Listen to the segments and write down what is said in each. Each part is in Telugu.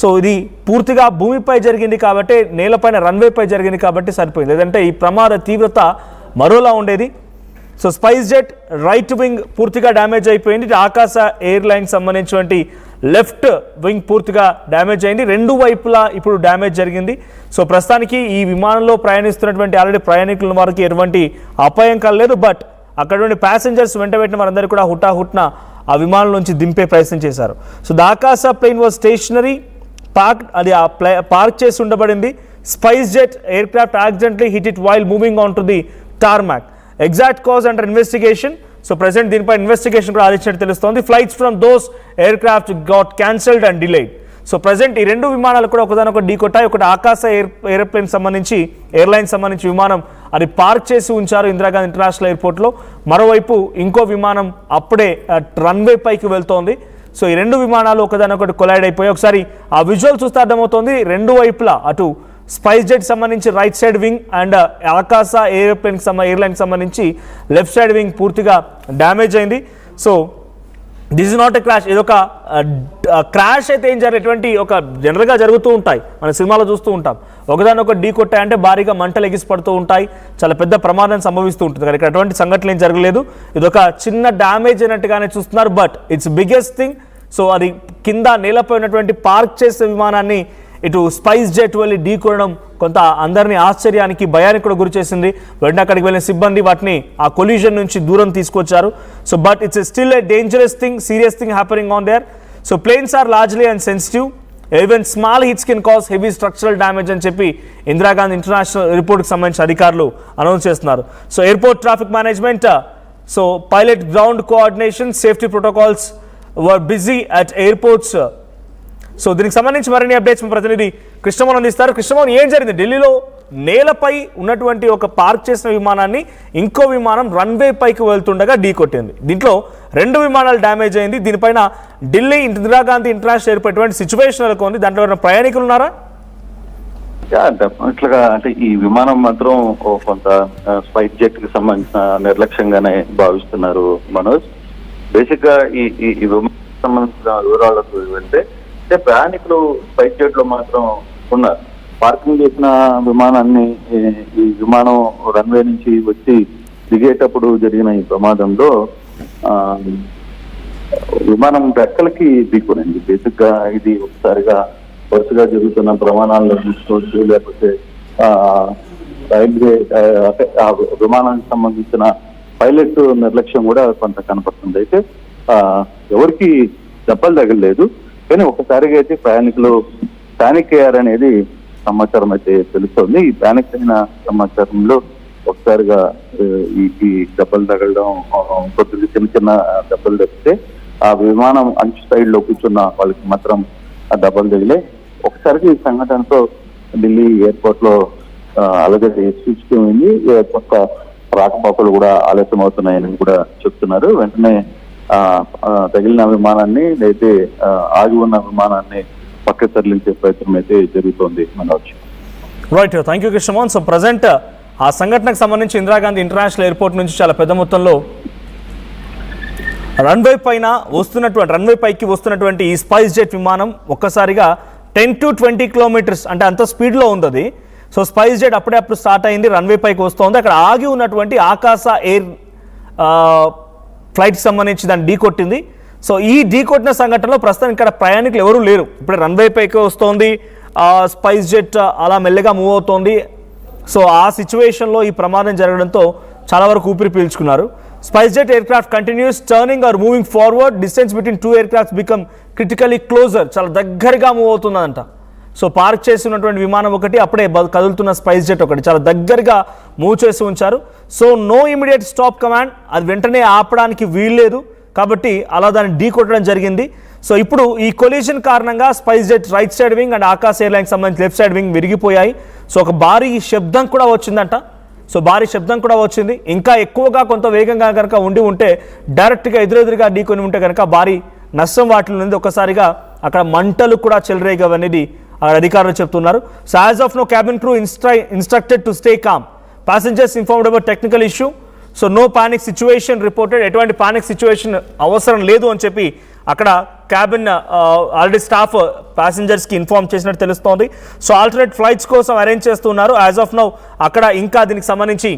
సో ఇది పూర్తిగా భూమిపై జరిగింది కాబట్టి, నేలపైన రన్వేపై జరిగింది కాబట్టి సరిపోయింది, లేదంటే ఈ ప్రమాద తీవ్రత మరోలా ఉండేది. So spice jet right wing పూర్తిగా డ్యామేజ్ అయిపోయింది. ఆకాశ ఎయిర్లైన్స్ సంబంధించినటువంటి లెఫ్ట్ వింగ్ పూర్తిగా డ్యామేజ్ అయింది. రెండు వైపులా ఇప్పుడు డ్యామేజ్ జరిగింది. సో ప్రస్తుతానికి ఈ విమానంలో ప్రయాణిస్తున్నటువంటి ఆల్రెడీ ప్రయాణికుల వారికి ఎటువంటి అపాయం కలలేదు. బట్ అక్కడ ప్యాసింజర్స్ వెంటబెట్టిన వారందరూ కూడా హుటాహుట్న ఆ విమానం నుంచి దింపే ప్రయత్నం చేశారు. So the Akasa plane was stationary park చేసి ఉండబడింది. Spice jet aircraft accidentally hit it while moving on to the tarmac. Exact cause under investigation. So present దీనిపై ఇన్వెస్టిగేషన్ కూడా ఆలోచించినట్టు తెలుస్తోంది. Flights from those aircraft got cancelled and delayed. So present ఈ రెండు విమానాలు కూడా ఒకదానొకటి ఢీకొట్టాయి. ఒకటి ఆకాశ ఎయిర్లైన్ సంబంధించి విమానం అది పార్క్ చేసి ఉంచారు ఇందిరాగాంధీ ఇంటర్నేషనల్ ఎయిర్పోర్ట్లో. మరోవైపు ఇంకో విమానం అప్పుడే రన్వే పైకి వెళ్తోంది. సో ఈ రెండు విమానాలు ఒకదానొకటి కొలైడ్ అయిపోయి ఒకసారి ఆ విజువల్ చూస్తే అర్థమవుతోంది. రెండు వైపులా అటు స్పైస్ జెట్ సంబంధించి రైట్ సైడ్ వింగ్ అండ్ ఆకాశ ఎయిర్లైన్కి సంబంధించి లెఫ్ట్ సైడ్ వింగ్ పూర్తిగా డ్యామేజ్ అయింది. So this is not a crash, ఇది ఒక క్రాష్ అయితే ఏం జరిగేటువంటి ఒక జనరల్గా జరుగుతూ ఉంటాయి, మన సినిమాలో చూస్తూ ఉంటాం. ఒకదానొకటి ఢీ కొట్టాయంటే భారీగా మంటలు ఎగిసిపడుతూ ఉంటాయి, చాలా పెద్ద ప్రమాదం సంభవిస్తూ ఉంటుంది. కానీ ఇక్కడ అటువంటి సంఘటనలు ఏం జరగలేదు. ఇది ఒక చిన్న డ్యామేజ్ అయినట్టుగానే చూస్తున్నారు. But it's biggest thing. So అది కింద నేలపై ఉన్నటువంటి పార్క్ చేసే విమానాన్ని ఇటు స్పైస్ జెట్ వెళ్ళి ఢీకొనడం కొంత అందరినీ ఆశ్చర్యానికి భయానికి కూడా గురి చేసింది. వెంటనే అక్కడికి వెళ్ళిన సిబ్బంది వాటిని ఆ కొలిజన్ నుంచి దూరం తీసుకొచ్చారు. So but it's still a dangerous thing, serious thing happening on their. So planes are largely and sensitive, even small hits can cause heavy structural damage అని చెప్పి ఇందిరాగాంధీ ఇంటర్నేషనల్ ఎయిర్పోర్ట్కి సంబంధించిన అధికారులు అనౌన్స్ చేస్తున్నారు. So airport traffic management, so pilot ground coordination, safety protocols were busy at airports. So దీనికి సంబంధించి మరిన్ని అప్డేట్స్ మా ప్రతినిధి కృష్ణమోహన్ అందిస్తారు. కృష్ణమోహన్, ఏం జరిగింది? ఢిల్లీలో నేలపై ఉన్నటువంటి ఒక పార్క్ చేసిన విమానాన్ని ఇంకో విమానం రన్వే పైకి వెళ్తుండగా ఢీకొట్టింది. దీంట్లో రెండు విమానాలు డ్యామేజ్ అయింది. దీనిపైన ఢిల్లీ ఇందిరాగాంధీ ఇంటర్నేషనల్ ఎయిర్పోర్ట్ ఎటువంటి సిచ్యువేషన్ నెలకొంది? దాంట్లో ఎవరైనా ప్రయాణికులు ఉన్నారా? డెఫినెట్గా అంటే ఈ విమానం మాత్రం కొంత స్పైస్ జెట్ కి సంబంధించిన నిర్లక్ష్యంగానే భావిస్తున్నారు మనోజ్. బేసిక్ గా ఈ విమానం సంబంధించిన వివరాలకు వెళ్తే ప్రయాణికులు స్పైస్ జెట్ లో మాత్రం ఉన్నారు. పార్కింగ్ చేసిన విమానాన్ని ఈ విమానం రన్వే నుంచి వచ్చి దిగేటప్పుడు జరిగిన ఈ ప్రమాదంలో విమానం రెక్కలకి ఢీకొనింది. బేసిక్ గా ఇది ఒకసారిగా వరుసగా జరుగుతున్న ప్రమాణాలను చూసుకోవచ్చు, లేకపోతే రైల్వే ఆ విమానానికి సంబంధించిన పైలట్ నిర్లక్ష్యం కూడా కొంత కనపడుతుంది. అయితే ఎవరికి దెబ్బలు తగలేదు, కానీ ఒకసారిగా అయితే ప్రయాణికులు పానిక్ అయ్యారనేది సమాచారం అయితే తెలుస్తోంది. ఈ పానిక్ అయిన సమాచారంలో ఒకసారిగా ఈ దెబ్బలు తగలడం, కొద్దిగా చిన్న చిన్న దెబ్బలు తగ్గితే ఆ విమానం అంచు సైడ్ లో కూర్చున్న వాళ్ళకి మాత్రం ఆ దెబ్బలు తగిలే. ఒకసారిగా ఈ సంఘటనతో ఢిల్లీ ఎయిర్పోర్ట్ లో అలాగే సూచిపోయింది. కొత్త రాకపోకలు కూడా ఆలస్యం అవుతున్నాయని కూడా చెప్తున్నారు. వెంటనే తగిలిన విమానాన్ని అయితే ఆగి ఉన్న విమానాన్ని పక్క తరలించే ప్రయత్నం అయితే జరుగుతోంది Manoj. Right, thank you Krishnamohan. So present ఆ సంఘటనకు సంబంధించి ఇందిరాగాంధీ ఇంటర్నేషనల్ ఎయిర్పోర్ట్ నుంచి చాలా పెద్ద మొత్తంలో రన్వే పైకి వస్తున్నటువంటి ఈ స్పైస్ జెట్ విమానం ఒక్కసారిగా 10 to 20 కిలోమీటర్స్ అంటే అంత స్పీడ్లో ఉంది అది. సో స్పైస్ జెట్ అప్పుడు స్టార్ట్ అయింది, రన్వే పైకి వస్తుంది. అక్కడ ఆగి ఉన్నటువంటి ఆకాశ ఎయిర్ ఫ్లైట్కి సంబంధించి దాన్ని ఢీకొట్టింది. సో ఈ ఢీకొట్టిన సంఘటనలో ప్రస్తుతం ఇక్కడ ప్రయాణికులు ఎవరూ లేరు. ఇప్పుడు రన్వే పైకి వస్తోంది, స్పైస్ జెట్ అలా మెల్లగా మూవ్ అవుతోంది. సో ఆ సిచ్యువేషన్లో ఈ ప్రమాదం జరగడంతో చాలా వరకు ఊపిరి పీల్చుకున్నారు. Spice jet aircraft continues turning or moving forward. Distance between two aircrafts become critically closer. చాలా దగ్గరగా మూవ్ అవుతుందంట. సో పార్క్ చేసి ఉన్నటువంటి విమానం ఒకటి, అప్పుడే కదులుతున్న స్పైస్ జెట్ ఒకటి చాలా దగ్గరగా మూవ్ చేసి ఉంచారు. So no immediate stop command, అది వెంటనే ఆపడానికి వీల్లేదు కాబట్టి అలా దాన్ని ఢీ కొట్టడం జరిగింది. సో ఇప్పుడు ఈ కొలిజన్ కారణంగా spice jet right side wing and ఆకాశ ఎయిర్లైన్కి సంబంధించి లెఫ్ట్ సైడ్ వింగ్ విరిగిపోయాయి. సో ఒక భారీ శబ్దం కూడా వచ్చిందంట. సో భారీ శబ్దం కూడా వచ్చింది. ఇంకా ఎక్కువగా కొంత వేగంగా కనుక ఉంటే డైరెక్ట్గా ఎదురెదురుగా ఢీకొని ఉంటే కనుక భారీ నష్టం వాటిలో ఉంది. ఒక్కసారిగా అక్కడ మంటలు కూడా చెలరేగవనేది అధికారులు చెప్తున్నారు. So as of no cabin crew instructed to stay calm. Passengers informed about technical issue. So no panic situation reported. ఎటువంటి పానిక్ సిచ్యువేషన్ అవసరం లేదు అని చెప్పి అక్కడ క్యాబిన్ ఆల్రెడీ స్టాఫ్ ప్యాసింజర్స్కి ఇన్ఫార్మ్ చేసినట్టు తెలుస్తోంది. సో ఆల్టర్నేట్ ఫ్లైట్స్ కోసం అరేంజ్ చేస్తున్నారు. యాజ్ ఆఫ్ నౌ అక్కడ ఇంకా దీనికి సంబంధించి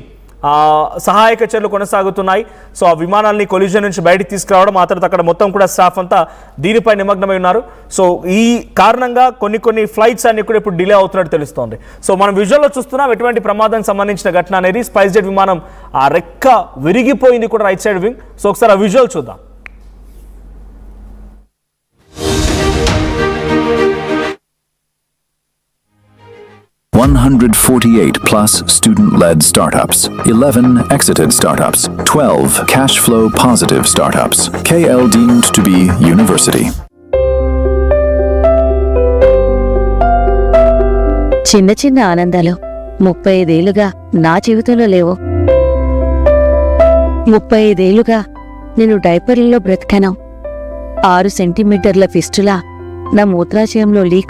సహాయక చర్యలు కొనసాగుతున్నాయి. సో ఆ విమానాల్ని కొలిజన్ నుంచి బయటికి తీసుకురావడం, ఆ తర్వాత అక్కడ మొత్తం కూడా స్టాఫ్ అంతా దీనిపై నిమగ్నమై ఉన్నారు. సో ఈ కారణంగా కొన్ని ఫ్లైట్స్ అన్ని కూడా ఇప్పుడు డిలే అవుతున్నట్టు తెలుస్తోంది. సో మనం విజువల్లో చూస్తున్నాం ఎటువంటి ప్రమాదానికి సంబంధించిన ఘటన అనేది. స్పైస్ జెట్ విమానం ఆ రెక్క విరిగిపోయింది కూడా, రైట్ సైడ్ వింగ్. సో ఒకసారి ఆ విజువల్ చూద్దాం. $148 plus student-led startups, 11 exited startups, 12 cash flow positive startups. KL deemed to be university. చిన్న చిన్న ఆనందాలు 35 ఏళ్లుగా నా జీవితంలో లేవు. 35 ఏళ్లుగా నేను డైపర్లలో బ్రతికాను. 6 సెంటీమీటర్ల ఫిస్టులా నా మూత్రాశయంలో లీక్